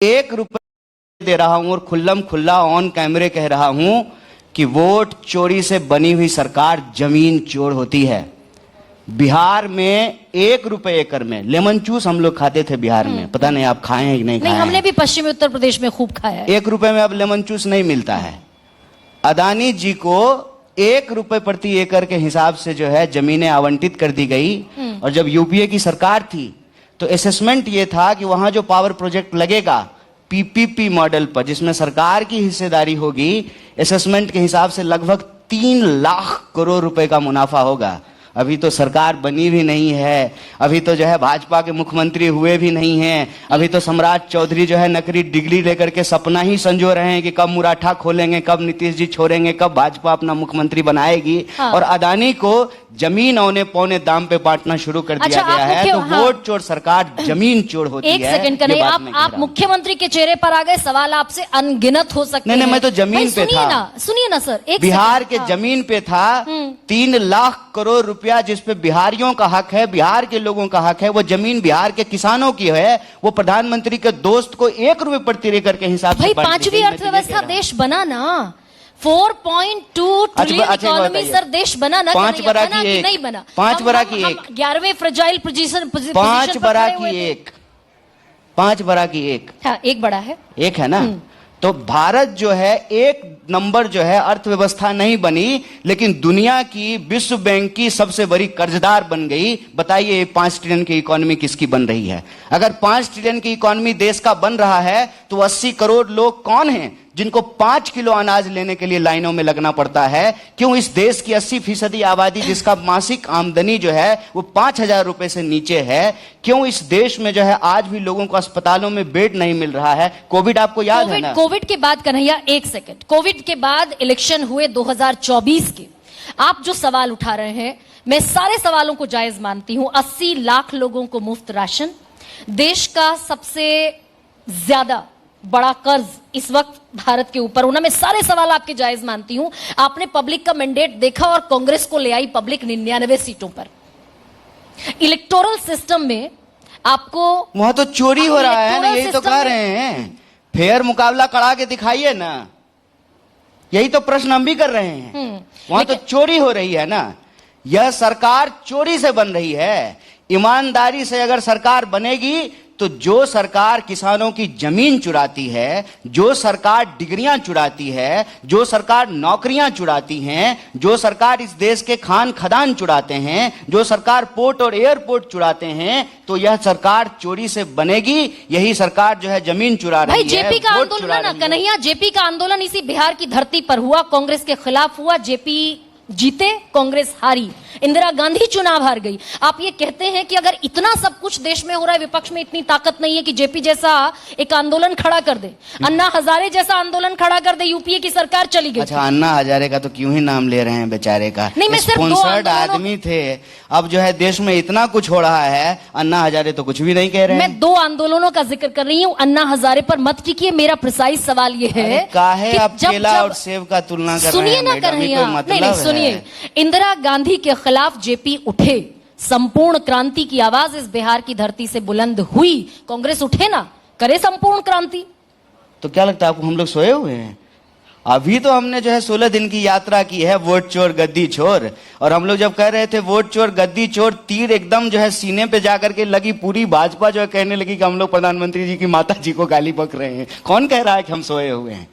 1 रुपए दे रहा हूं और खुल्लम खुल्ला ऑन कैमरे कह रहा हूं कि वोट चोरी से बनी हुई सरकार जमीन चोर होती है। बिहार में 1 रुपए एकड़ में लेमन जूस हम लोग खाते थे बिहार में, पता नहीं आप खाए हैं कि नहीं खाए हैं? हमने भी पश्चिमी उत्तर प्रदेश में खूब खाया है। 1 रुपए में अब लेमन जूस नहीं मिलता है। अदानी जी को 1 रुपए प्रति एकड़ के हिसाब से जो है जमीनें आवंटित कर दी गई। और जब यूपीए की सरकार थी तो असेसमेंट ये था कि वहां जो पावर प्रोजेक्ट लगेगा पीपीपी मॉडल पर, जिसमें सरकार की हिस्सेदारी होगी, असेसमेंट के हिसाब से लगभग 3 लाख करोड़ रुपए का मुनाफा होगा। अभी तो सरकार बनी भी नहीं है, अभी तो जो है भाजपा के मुख्यमंत्री हुए भी नहीं हैं, अभी तो सम्राट चौधरी जो है नकली डिग्री लेकर के सपना ही संजो रहे हैं कि कब मुराठा खोलेंगे, कब नीतीश जी छोड़ेंगे, कब भाजपा अपना मुख्यमंत्री बनाएगी। और अदानी को जमीन औने पौने दाम पे बांटना शुरू कर दिया गया है। तो वोट चोर सरकार जमीन चोर होती है। एक सेकंड का नहीं, आप मुख्यमंत्री के चेहरे पर आ गए। सवाल आपसे अनगिनत हो सकते हैं। नहीं, मैं तो जमीन पे था। सुनिए ना सर, बिहार के जमीन पे था 3 लाख करोड़ रुपया, जिसपे बिहारियों का हक है, बिहार के लोगों का हक है। वो जमीन बिहार के किसानों की है। वो प्रधानमंत्री के दोस्त को 1 रुपए प्रति एकड़ के हिसाब से। भाई 5वीं अर्थव्यवस्था देश बना ना, 4.2 ट्रिलियन इकोनॉमी सर देश बना ना। 5 बरा की एक नहीं बना, 5 बरा की एक 11वें फ्रेजाइल पोजीशन 5 बरा की एक 5 बरा की एक। हाँ, एक बड़ा है, एक है ना। तो भारत जो है 1 नंबर जो है अर्थव्यवस्था नहीं बनी, लेकिन दुनिया की विश्व बैंक की सबसे बड़ी कर्जदार बन गई। बताइए 5 ट्रिलियन की इकोनॉमी किसकी बन रही है? अगर 5 ट्रिलियन की इकोनॉमी देश का बन रहा है तो 80 करोड़ लोग कौन हैं जिनको 5 किलो अनाज लेने के लिए लाइनों में लगना पड़ता है? क्यों इस देश की 80% आबादी जिसका मासिक आमदनी जो है वो 5,000 रुपए से नीचे है, क्यों इस देश में जो है आज भी लोगों को अस्पतालों में बेड नहीं मिल रहा है? कोविड आपको याद है ना? कोविड के बाद कन्हैया, एक सेकंड, कोविड के बाद इलेक्शन हुए 2024 के। आप जो सवाल उठा रहे हैं, मैं सारे सवालों को जायज मानती हूं। 80 लाख लोगों को मुफ्त राशन, देश का सबसे ज्यादा बड़ा कर्ज इस वक्त भारत के ऊपर होना, मैं सारे सवाल आपके जायज मानती हूं। आपने पब्लिक का मैंडेट देखा और कांग्रेस को ले आई पब्लिक 99 सीटों पर। इलेक्टोरल सिस्टम में आपको वहां तो चोरी हो रहा है ना, यही तो कह रहे हैं। फेयर मुकाबला करा के दिखाइए ना, यही तो प्रश्न हम भी कर रहे हैं। वहां तो चोरी हो रही है ना। यह सरकार चोरी से बन रही है। ईमानदारी से अगर सरकार बनेगी तो जो सरकार किसानों की जमीन चुराती है, जो सरकार डिग्रियां चुराती है, जो सरकार नौकरियां चुराती हैं, जो सरकार इस देश के खान खदान चुराते हैं, जो सरकार पोर्ट और एयरपोर्ट चुराते हैं, तो यह सरकार चोरी से बनेगी। यही सरकार जो है जमीन चुरा रही है। भाई जेपी का आंदोलन ना कन्हैया, जेपी का आंदोलन इसी बिहार की धरती पर हुआ, कांग्रेस के खिलाफ हुआ। जेपी जीते, कांग्रेस हारी, इंदिरा गांधी चुनाव हार गई। आप ये कहते हैं कि अगर इतना सब कुछ देश में हो रहा है, विपक्ष में इतनी ताकत नहीं है कि जेपी जैसा एक आंदोलन खड़ा कर दे, अन्ना हजारे जैसा आंदोलन खड़ा कर दे, यूपीए की सरकार चली गई। अच्छा, अन्ना हजारे का तो क्यों ही नाम ले रहे हैं बेचारे का? नहीं, मैं सिर्फ स्पॉन्सर्ड आदमी थे। अब जो है देश में इतना कुछ हो रहा है, अन्ना हजारे तो कुछ भी नहीं कह रहे हैं। मैं 2 आंदोलनों का जिक्र कर रही हूँ, अन्ना हजारे पर मत टिकिए। मेरा प्रिसाइज सवाल ये है कि आप केला और सेब का तुलना कर रहे हैं। सुनिए ना कन्हैया, नहीं सुनिए, इंदिरा गांधी के खिलाफ जेपी उठे, संपूर्ण क्रांति की आवाज इस बिहार की धरती से बुलंद हुई। कांग्रेस उठे ना, करे संपूर्ण क्रांति। तो क्या लगता है आपको हम लोग सोए हुए हैं? अभी तो हमने जो है 16 दिन की यात्रा की है, वोट चोर गद्दी चोर। और हम लोग जब कह रहे थे वोट चोर गद्दी चोर, तीर एकदम जो है सीने पे जाकर के लगी। पूरी भाजपा जो है कहने लगी कि हम लोग प्रधानमंत्री जी की माता जी को गाली बक रहे हैं। कौन कह रहा है कि हम सोए हुए हैं?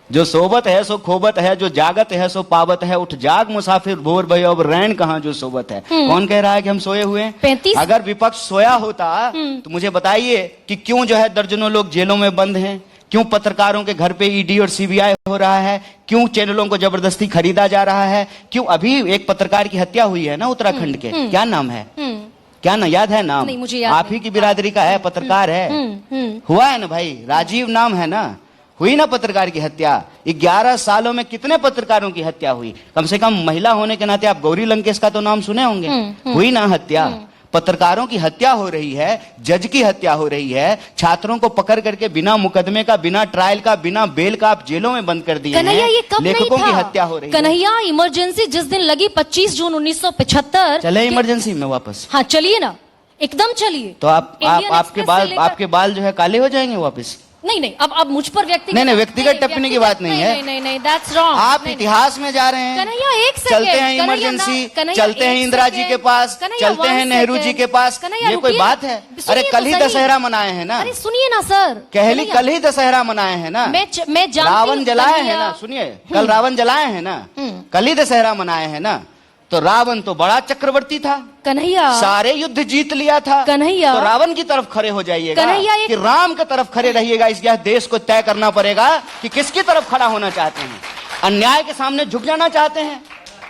जो सोबत है सो खोबत है, जो जागत है सो पावत है। उठ जाग मुसाफिर भोर भई, अब रैन कहां जो सोबत है। कौन कह रहा है कि हम सोए हुए हैं? 35 अगर विपक्ष सोया होता तो मुझे बताइए कि क्यों जो है दर्जनों लोग जेलों में बंद हैं, क्यों पत्रकारों के घर पे ईडी और सीबीआई हो रहा है, क्यों चैनलों को जबरदस्ती खरीदा जा रहा है, क्यों अभी एक पत्रकार की हत्या हुई है ना उत्तराखंड के, क्या नाम है? क्या ना याद है नाम? नहीं, मुझे याद आप ही की बिरादरी का है, पत्रकार है। हुआ है ना भाई, राजीव नाम है ना, हुई ना पत्रकार की हत्या। 11 सालों में कितने पत्रकारों की हत्या हुई? कम से कम महिला होने के नाते आप गौरी लंकेश का तो नाम सुने होंगे। हुई ना हत्या। पत्रकारों की हत्या हो रही है, जज की हत्या हो रही है, छात्रों को पकड़ करके बिना मुकदमे का, बिना ट्रायल का, बिना बेल का आप जेलों में बंद कर दिए हैं। ये कब लेखकों नहीं था? की हत्या हो रही है। कन्हैया, इमरजेंसी जिस दिन लगी 25 जून 1975। चले इमरजेंसी में वापस? हाँ चलिए ना, एकदम चलिए। तो आपके बाल जो है काले हो जाएंगे वापस। नहीं, अब मुझ पर व्यक्तिगत नहीं, व्यक्तिगत टिप्पणी की बात नहीं है। नहीं, दैट्स रॉन्ग। आप इतिहास में जा रहे हैं। कन्हैया, एक सेकंड। चलते हैं इमरजेंसी, चलते हैं इंदिरा जी के पास, चलते हैं नेहरू जी के पास। ये कोई बात है? अरे कल ही दशहरा मनाए हैं ना। अरे सुनिए ना सर, कल ही दशहरा मनाए हैं ना। मैं रावण जलाए हैं ना। सुनिए, कल रावण जलाए हैं ना, कल ही दशहरा मनाए हैं ना। तो रावण तो बड़ा चक्रवर्ती था, कन्हैया, सारे युद्ध जीत लिया था। कन्हैया, तो रावण की तरफ खड़े हो जाइएगा कन्हैया, कि राम की तरफ खड़े रहिएगा। इस देश को तय करना पड़ेगा कि किसकी तरफ खड़ा होना चाहते हैं। अन्याय के सामने झुक जाना चाहते हैं,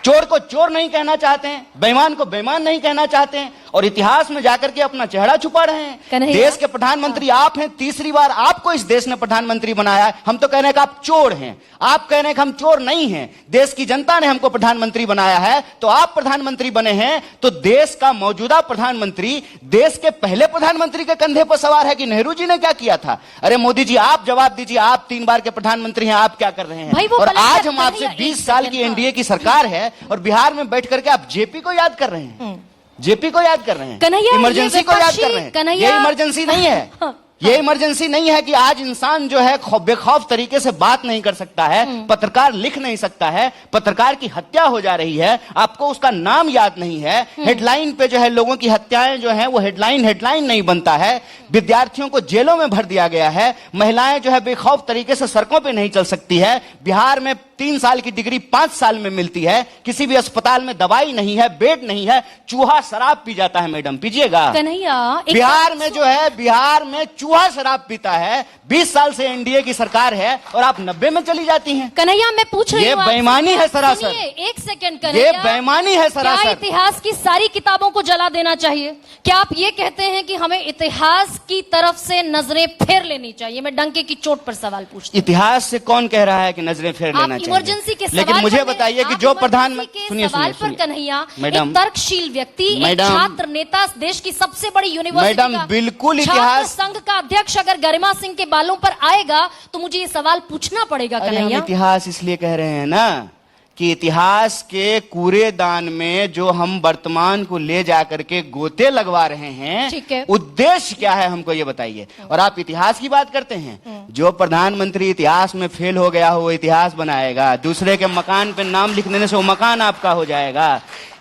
चोर को चोर नहीं कहना चाहते हैं, बेईमान को बेईमान नहीं कहना चाहते हैं, और इतिहास में जाकर के अपना चेहरा छुपा रहे हैं। देश के प्रधानमंत्री आप हैं, तीसरी बार आपको इस देश ने प्रधानमंत्री बनाया है। हम तो कह रहे हैं कि आप चोर हैं, आप कह रहे हैं कि हम चोर नहीं हैं। देश की जनता ने हमको प्रधानमंत्री बनाया है, तो आप प्रधानमंत्री बने हैं। तो देश का मौजूदा प्रधानमंत्री देश के पहले प्रधानमंत्री के कंधे पर सवार है कि नेहरू जी ने क्या किया था? अरे मोदी जी, आप जवाब दीजिए, आप 3 बार के प्रधानमंत्री हैं, आप क्या कर रहे हैं? और आज हम आपसे 20 साल की एनडीए की सरकार है और बिहार में बैठ करके आप जेपी को याद कर रहे हैं, जेपी को याद कर रहे हैं, इमरजेंसी को याद कर रहे हैं। ये इमरजेंसी नहीं है, ये इमरजेंसी नहीं है कि आज इंसान जो है बेखौफ तरीके से बात नहीं कर सकता है, पत्रकार लिख नहीं सकता है, पत्रकार की हत्या हो जा रही है, आपको उसका नाम याद नहीं है। हेडलाइन पे जो है लोगों की हत्याएं जो है वो हेडलाइन नहीं बनता है। विद्यार्थियों को जेलों में भर दिया गया है, महिलाएं जो है बेखौफ तरीके से सड़कों पे नहीं चल सकती है। बिहार में 3 साल की डिग्री 5 साल में मिलती है, किसी भी अस्पताल में दवाई नहीं है, बेड नहीं है, चूहा शराब पी जाता है। मैडम पीजिएगा, बिहार में जो है, बिहार में चूहा शराब पीता है। 20 साल से एनडीए की सरकार है और आप 90 में चली जाती हैं। कन्हैया, मैं पूछ रही हूं, ये बेईमानी है सरासर। एक सेकंड कन्हैया, ये बेईमानी है सरासर। क्या इतिहास की सारी किताबों को जला देना चाहिए? क्या आप ये कहते हैं कि हमें इतिहास की तरफ से नजरें फेर लेनी चाहिए? मैं डंके की चोट पर सवाल पूछती हूं। इतिहास से कौन कह रहा है कि नजरें फेर लेना चाहिए? इमरजेंसी के लेकिन मुझे बताइए कि जो प्रधानमंत्री, सुनिए कन्हैया, मैडम, एक तर्कशील व्यक्ति, एक छात्र नेता, देश की सबसे बड़ी यूनिवर्सिटी मैडम, बिल्कुल इतिहास संघ का अध्यक्ष अगर गरिमा सिंह के बालों पर आएगा तो मुझे ये सवाल पूछना पड़ेगा। कन्हैया, इतिहास इसलिए कह रहे हैं ना कि इतिहास के कूड़ेदान में जो हम वर्तमान को ले जाकर के गोते लगवा रहे हैं, ठीक है, उद्देश्य क्या है हमको ये बताइए। और आप इतिहास की बात करते हैं। जो प्रधानमंत्री इतिहास में फेल हो गया हो वो इतिहास बनाएगा, दूसरे के मकान पे नाम लिख देने से वो मकान आपका हो जाएगा।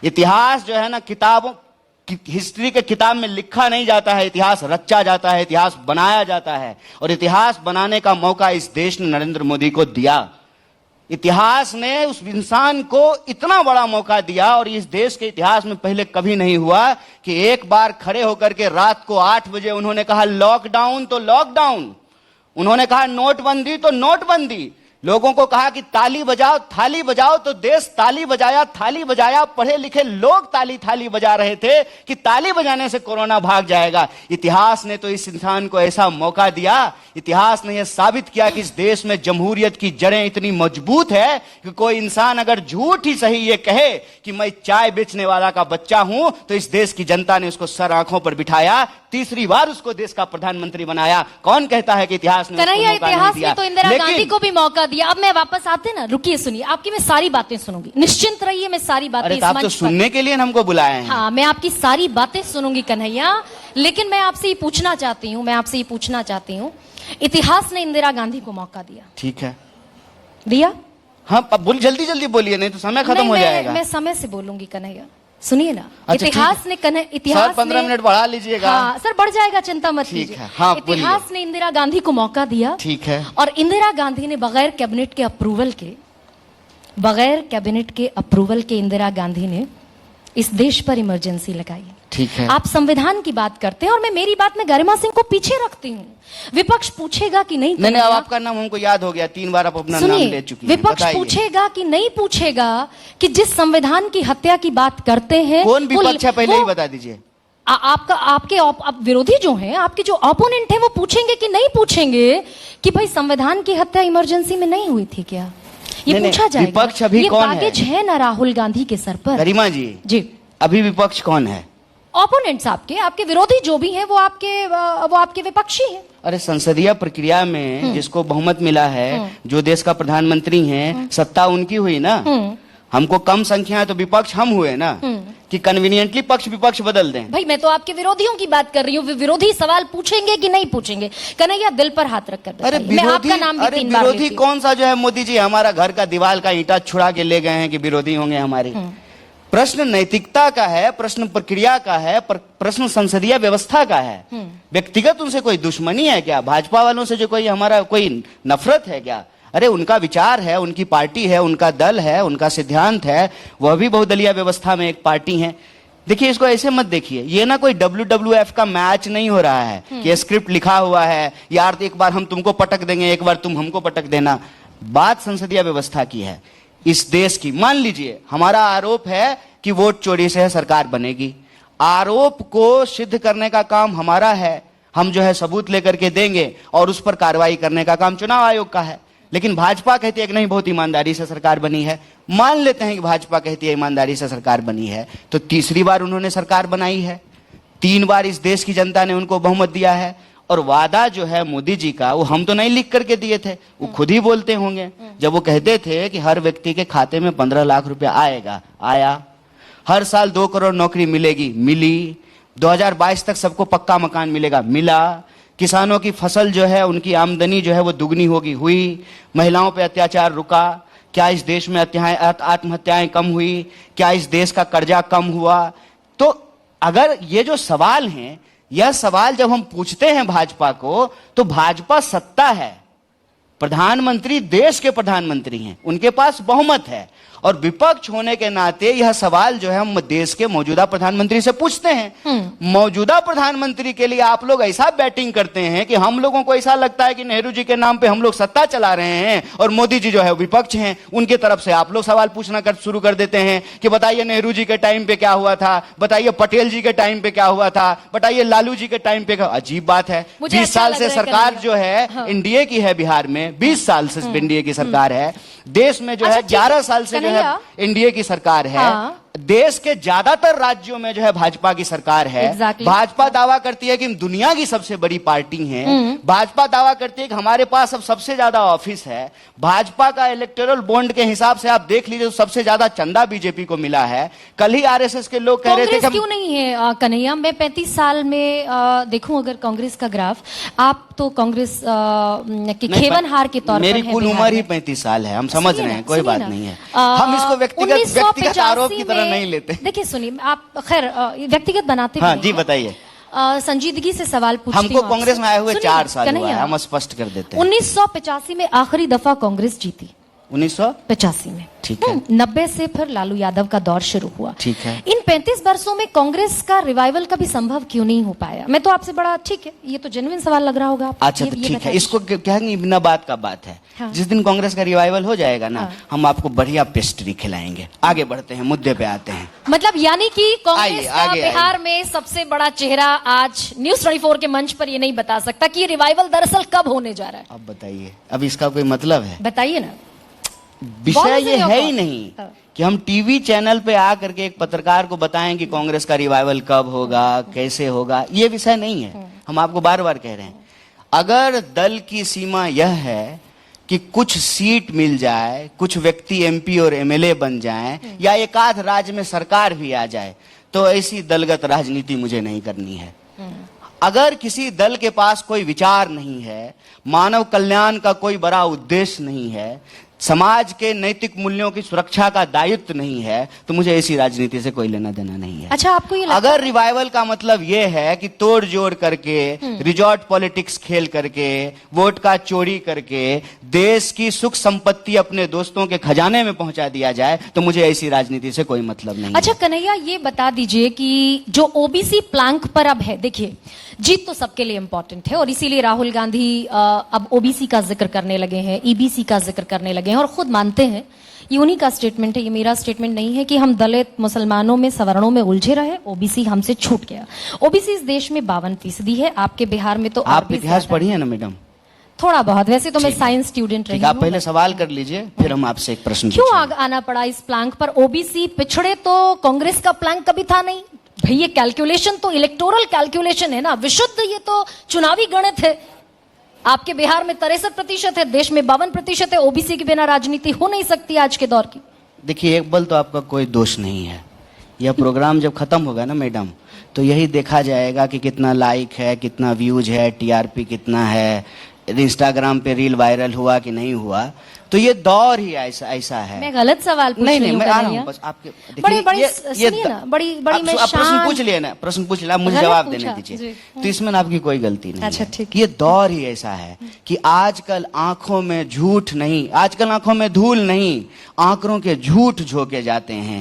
इतिहास जो है ना, किताबों हिस्ट्री के किताब में लिखा नहीं जाता है, इतिहास रचा जाता है, इतिहास बनाया जाता है। और इतिहास बनाने का मौका इस देश ने नरेंद्र मोदी को दिया। इतिहास ने उस इंसान को इतना बड़ा मौका दिया, और इस देश के इतिहास में पहले कभी नहीं हुआ कि एक बार खड़े होकर के रात को 8 बजे उन्होंने कहा लॉकडाउन तो लॉकडाउन, उन्होंने कहा नोटबंदी तो नोटबंदी, लोगों को कहा कि ताली बजाओ थाली बजाओ, तो देश ताली बजाया थाली बजाया। पढ़े लिखे लोग ताली थाली बजा रहे थे कि ताली बजाने से कोरोना भाग जाएगा। इतिहास ने तो इस इंसान को ऐसा मौका दिया, इतिहास ने यह साबित किया कि इस देश में जमहूरियत की जड़ें इतनी मजबूत है कि कोई इंसान अगर झूठ ही सही ये कहे कि मैं चाय बेचने वाला का बच्चा हूं, तो इस देश की जनता ने उसको सर आंखों पर बिठाया, तीसरी बार उसको देश का प्रधानमंत्री बनाया। कौन कहता है कि इतिहास ने उसको मौका नहीं दिया? तो इंदिरा गांधी को भी मौका दिया। अब मैं वापस आते ना, रुकिए, सुनिए, आपकी मैं सारी बातें सुनूंगी, निश्चिंत रहिए, मैं सारी बातें आप तो सुनने के लिए हमको बुलाए हैं। हाँ, मैं आपकी सारी बातें सुनूंगी कन्हैया, लेकिन मैं आपसे ये पूछना चाहती हूँ, इतिहास ने इंदिरा गांधी को मौका दिया, ठीक है, दिया? हाँ, जल्दी जल्दी बोलिए, नहीं तो समय खत्म हो जाएगा। मैं समय से बोलूंगी कन्हैया, सुनिए ना। अच्छा, इतिहास ने इतिहास 15 मिनट बढ़ा लीजिएगा। हाँ सर, बढ़ जाएगा, चिंता मत कीजिए। हाँ, इतिहास ने इंदिरा गांधी को मौका दिया, ठीक है, और इंदिरा गांधी ने बगैर कैबिनेट के अप्रूवल के इंदिरा गांधी ने इस देश पर इमरजेंसी लगाई, ठीक है। आप संविधान की बात करते हैं और मैं मेरी बात में गरिमा सिंह को पीछे रखती हूँ। विपक्ष पूछेगा कि नहीं? नहीं, अब आपका नाम हमको याद हो गया, 3 बार आप अपना नाम ले चुकी हैं। विपक्ष पूछेगा कि नहीं पूछेगा कि जिस संविधान की हत्या की बात करते हैं, कौन विपक्ष है पहले ही बता दीजिए। आपके विरोधी जो हैं, आपके जो ओपोनेंट हैं, वो पूछेंगे कि नहीं पूछेंगे कि भाई संविधान की हत्या इमरजेंसी में नहीं हुई थी क्या? ये पूछा जाएगा। विपक्ष अभी कौन है? बागेज है ना राहुल गांधी के सर पर। गरिमा जी, अभी विपक्ष कौन है? ओपोनेंट्स आपके विरोधी जो भी हैं वो आपके विपक्षी हैं। अरे संसदीय प्रक्रिया में जिसको बहुमत मिला है, जो देश का प्रधानमंत्री है, सत्ता उनकी हुई ना। हमको कम संख्या है तो विपक्ष हम हुए ना। कि कन्वीनियंटली पक्ष विपक्ष बदल दें। भाई मैं तो आपके विरोधियों की बात कर रही हूँ, विरोधी सवाल पूछेंगे कि नहीं पूछेंगे? कन्हैया दिल पर हाथ रखकर अरे बताइए। मैं आपका नाम भी 3 बार विरोधी लेती हूँ। कौन सा जो है मोदी जी हमारा घर का दीवार का ईंटा छुड़ा के ले गए हैं कि विरोधी होंगे हमारे? प्रश्न नैतिकता का है, प्रश्न प्रक्रिया का है, प्रश्न संसदीय व्यवस्था का है। व्यक्तिगत उनसे कोई दुश्मनी है क्या? भाजपा वालों से जो कोई हमारा कोई नफरत है क्या? अरे उनका विचार है, उनकी पार्टी है, उनका दल है, उनका सिद्धांत है, वह भी बहुदलीय व्यवस्था में एक पार्टी है। देखिए इसको ऐसे मत देखिए, ये ना कोई WWF का मैच नहीं हो रहा है कि स्क्रिप्ट लिखा हुआ है, यार एक बार हम तुमको पटक देंगे, एक बार तुम हमको पटक देना। बात संसदीय व्यवस्था की है, इस देश की। मान लीजिए हमारा आरोप है कि वोट चोरी से सरकार बनेगी, आरोप को सिद्ध करने का काम हमारा है, हम जो है सबूत लेकर के देंगे और उस पर कार्रवाई करने का काम चुनाव आयोग का है। लेकिन भाजपा कहती है कि नहीं बहुत ईमानदारी से सरकार बनी है। मान लेते हैं कि भाजपा कहती है ईमानदारी से सरकार बनी है, तो तीसरी बार उन्होंने सरकार बनाई है, 3 बार इस देश की जनता ने उनको बहुमत दिया है। और वादा जो है मोदी जी का, वो हम तो नहीं लिख करके दिए थे, वो खुद ही बोलते होंगे जब वो कहते थे कि हर व्यक्ति के खाते में 15 लाख रुपया आएगा, आया। हर साल 2 करोड़ नौकरी मिलेगी, मिली। 2022 तक सबको पक्का मकान मिलेगा, मिला। किसानों की फसल जो है, उनकी आमदनी जो है वो दुगनी होगी, हुई। महिलाओं पे अत्याचार रुका। क्या इस देश में आत्महत्याएं कम हुई? क्या इस देश का कर्जा कम हुआ? तो अगर ये जो सवाल हैं, यह सवाल जब हम पूछते हैं भाजपा को, तो भाजपा सत्ता है, प्रधानमंत्री देश के प्रधानमंत्री हैं, उनके पास बहुमत है, और विपक्ष होने के नाते यह सवाल जो है हम देश के मौजूदा प्रधानमंत्री से पूछते हैं। मौजूदा प्रधानमंत्री के लिए आप लोग ऐसा बैटिंग करते हैं कि हम लोगों को ऐसा लगता है कि नेहरू जी के नाम पे हम लोग सत्ता चला रहे हैं और मोदी जी जो है विपक्ष हैं। उनके तरफ से आप लोग सवाल पूछना शुरू कर देते हैं कि बताइए नेहरू जी के टाइम पे क्या हुआ था, बताइए पटेल जी के टाइम पे क्या हुआ था, बताइए लालू जी के टाइम पे। अजीब बात है, 20 साल से सरकार जो है एनडीए की है बिहार में, 20 साल से एनडीए की सरकार है। देश में जो है 11 साल से जो है एनडीए की सरकार है। देश के ज्यादातर राज्यों में जो है भाजपा की सरकार है। भाजपा दावा करती है कि हम दुनिया की सबसे बड़ी पार्टी हैं। भाजपा दावा करती है कि हमारे पास अब सबसे ज्यादा ऑफिस है। भाजपा का इलेक्टोरल बॉन्ड के हिसाब से आप देख लीजिए तो सबसे ज्यादा चंदा बीजेपी को मिला है। कल ही आरएसएस के लोग कह रहे थे कि क्यों नहीं है कन्हैया? मैं 35 साल में देखूं अगर कांग्रेस का ग्राफ, आप तो कांग्रेस की खेवनहार के तौर पर मेरी कुल उम्र ही 35 साल है, हम समझ रहे हैं, कोई बात नहीं है। हम इसको व्यक्तिगत आरोप की तरह नहीं लेते। देखिए सुनिए, आप खैर व्यक्तिगत बनाते हाँ जी, बताइए। संजीदगी से सवाल पूछती हूं। हमको कांग्रेस में आए हुए 4 साल हुआ है, हम स्पष्ट कर देते हैं। 1985 में आखिरी दफा कांग्रेस जीती, 1985 में। ठीक है। 90 से फिर लालू यादव का दौर शुरू हुआ। ठीक है। इन 35 वर्षों में कांग्रेस का रिवाइवल कभी संभव क्यों नहीं हो पाया? मैं तो आपसे बड़ा, ठीक है, ये तो जेन्युइन सवाल लग रहा होगा आपको। अच्छा तो ठीक है, इसको कहेंगे बिना बात का बात है। हाँ। जिस दिन कांग्रेस का रिवाइवल हो जाएगा ना, हाँ। हम आपको बढ़िया पेस्ट्री खिलाएंगे। आगे बढ़ते हैं, मुद्दे पे आते हैं। मतलब यानी कि कांग्रेस का बिहार में सबसे बड़ा चेहरा आज न्यूज 24 के मंच पर ये नहीं बता सकता कि ये रिवाइवल दरअसल कब होने जा रहा है। अब बताइए, अब इसका कोई मतलब है? बताइए ना। विषय ये है ही नहीं कि हम टीवी चैनल पे आकर के एक पत्रकार को बताएं कि कांग्रेस का रिवाइवल कब होगा, कैसे होगा। ये विषय नहीं है। हम आपको बार बार कह रहे हैं, अगर दल की सीमा यह है कि कुछ सीट मिल जाए, कुछ व्यक्ति एमपी और एमएलए बन जाएं, या एक आध राज्य में सरकार भी आ जाए, तो ऐसी दलगत राजनीति मुझे नहीं करनी है। अगर किसी दल के पास कोई विचार नहीं है, मानव कल्याण का कोई बड़ा उद्देश्य नहीं है, समाज के नैतिक मूल्यों की सुरक्षा का दायित्व नहीं है, तो मुझे ऐसी राजनीति से कोई लेना देना नहीं है। अच्छा, आपको ये अगर रिवाइवल का मतलब ये है कि तोड़ जोड़ करके, रिजॉर्ट पॉलिटिक्स खेल करके, वोट का चोरी करके देश की सुख संपत्ति अपने दोस्तों के खजाने में पहुंचा दिया जाए, तो मुझे ऐसी राजनीति से कोई मतलब नहीं। अच्छा कन्हैया, ये बता दीजिए कि जो ओबीसी प्लैंक पर अब है, देखिए जीत तो सबके लिए इंपॉर्टेंट है और इसीलिए राहुल गांधी अब ओबीसी का जिक्र करने लगे हैं, ईबीसी का जिक्र करने लगे हैं और खुद मानते हैं, ये उन्हीं का स्टेटमेंट है, ये मेरा स्टेटमेंट नहीं है, कि हम दलित मुसलमानों में, सवर्णों में उलझे रहे, ओबीसी हमसे छूट गया। ओबीसी इस देश में 52% है, आपके बिहार में तो आप इतिहास पढ़ी है ना मैडम? थोड़ा बहुत, वैसे तो मैं साइंस स्टूडेंट रही हूं। आप पहले सवाल कर लीजिए, फिर हम आपसे एक प्रश्न क्यों आना पड़ा इस प्लैंक पर? ओबीसी पिछड़े तो कांग्रेस का प्लैंक कभी था नहीं भाई। ये कैलकुलेशन तो इलेक्टोरल कैलकुलेशन है ना, विशुद्ध, ये तो चुनावी गणित है। आपके बिहार में 63% है, देश में 52% है। ओबीसी के बिना राजनीति हो नहीं सकती आज के दौर की। देखिए, एक बल तो आपका कोई दोष नहीं है, यह प्रोग्राम जब खत्म होगा ना मैडम, तो यही देखा जाएगा कि कितना लाइक है, कितना व्यूज है, टीआरपी कितना है, इंस्टाग्राम पे रील वायरल हुआ कि नहीं हुआ। तो ये दौर ही ऐसा है। मैं गलत सवाल पूछ नहीं रही हूँ मैं आ रहा कन्हैया। हूँ बस आपके बड़ी सुनिए ना, बड़ी आप मैं प्रश्न शांत- पूछ लिए ना, प्रश्न पूछ लिया, मुझे गलत जवाब पूछा, देने दीजिए। जी। तो इसमें ना आपकी कोई गलती नहीं अच्छा, है। ठीक। ये दौर ही ऐसा है कि आजकल आंखों में झूठ नहीं, आजकल आंखों में धूल नहीं, आंकड़ों के झूठ झोंके जाते हैं।